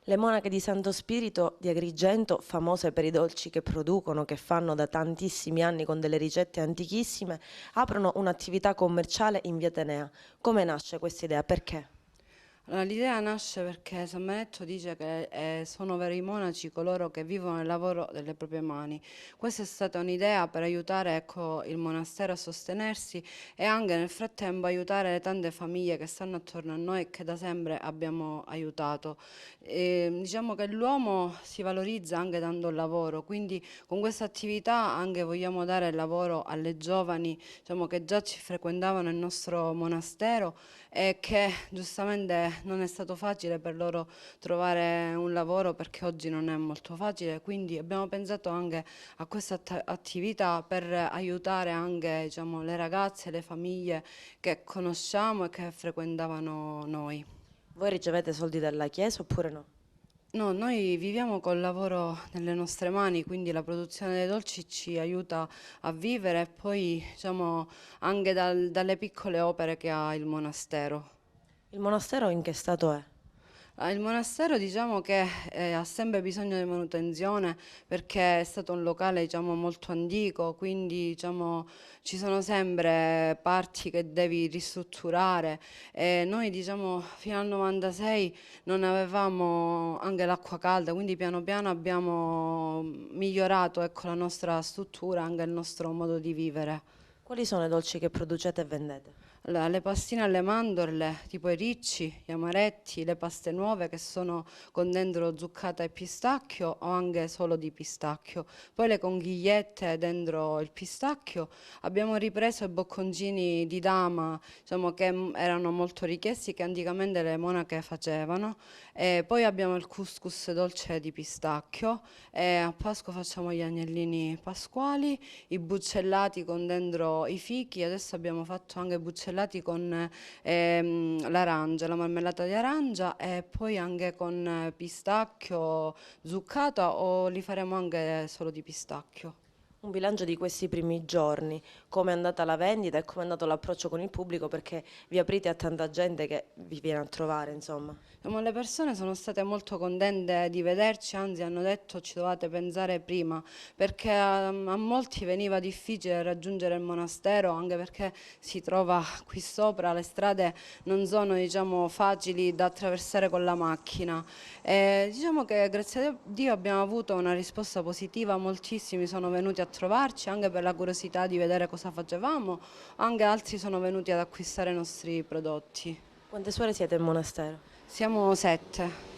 Le monache di Santo Spirito di Agrigento, famose per i dolci che producono, che fanno da tantissimi anni con delle ricette antichissime, aprono un'attività commerciale in via Atenea. Come nasce questa idea? Perché? Allora, l'idea nasce perché San Benedetto dice che sono veri monaci coloro che vivono il lavoro delle proprie mani. Questa è stata un'idea per aiutare, ecco, il monastero a sostenersi e anche nel frattempo aiutare le tante famiglie che stanno attorno a noi e che da sempre abbiamo aiutato. Diciamo che l'uomo si valorizza anche dando il lavoro, quindi con questa attività anche vogliamo dare il lavoro alle giovani, diciamo, che già ci frequentavano il nostro monastero e che giustamente non è stato facile per loro trovare un lavoro perché oggi non è molto facile, quindi abbiamo pensato anche a questa attività per aiutare anche, diciamo, le ragazze e le famiglie che conosciamo e che frequentavano noi. Voi ricevete soldi dalla Chiesa oppure no? No, noi viviamo col lavoro nelle nostre mani, quindi la produzione dei dolci ci aiuta a vivere e poi, diciamo, anche dalle piccole opere che ha il monastero. Il monastero in che stato è? Il monastero diciamo che ha sempre bisogno di manutenzione perché è stato un locale diciamo, molto antico, quindi diciamo, ci sono sempre parti che devi ristrutturare e noi diciamo, fino al 96 non avevamo anche l'acqua calda, quindi piano piano abbiamo migliorato ecco, la nostra struttura, anche il nostro modo di vivere. Quali sono i dolci che producete e vendete? Allora, le pastine alle mandorle, tipo i ricci, gli amaretti, le paste nuove che sono con dentro zucchata e pistacchio o anche solo di pistacchio. Poi le conchigliette dentro il pistacchio. Abbiamo ripreso i bocconcini di dama, diciamo che erano molto richiesti, che anticamente le monache facevano. E poi abbiamo il couscous dolce di pistacchio e a Pasqua facciamo gli agnellini pasquali, i buccellati con dentro i fichi. Adesso abbiamo fatto anche buccellati con l'arancia, la marmellata di arancia e poi anche con pistacchio zuccato o li faremo anche solo di pistacchio. Un bilancio di questi primi giorni, come è andata la vendita e come è andato l'approccio con il pubblico, perché vi aprite a tanta gente che vi viene a trovare, insomma. Diciamo, le persone sono state molto contente di vederci, anzi hanno detto ci dovete pensare prima, perché a molti veniva difficile raggiungere il monastero, anche perché si trova qui sopra, le strade non sono diciamo, facili da attraversare con la macchina. E, diciamo che grazie a Dio abbiamo avuto una risposta positiva, moltissimi sono venuti a trovarci anche per la curiosità di vedere cosa facevamo, anche altri sono venuti ad acquistare i nostri prodotti. Quante suore siete in monastero? Siamo 7.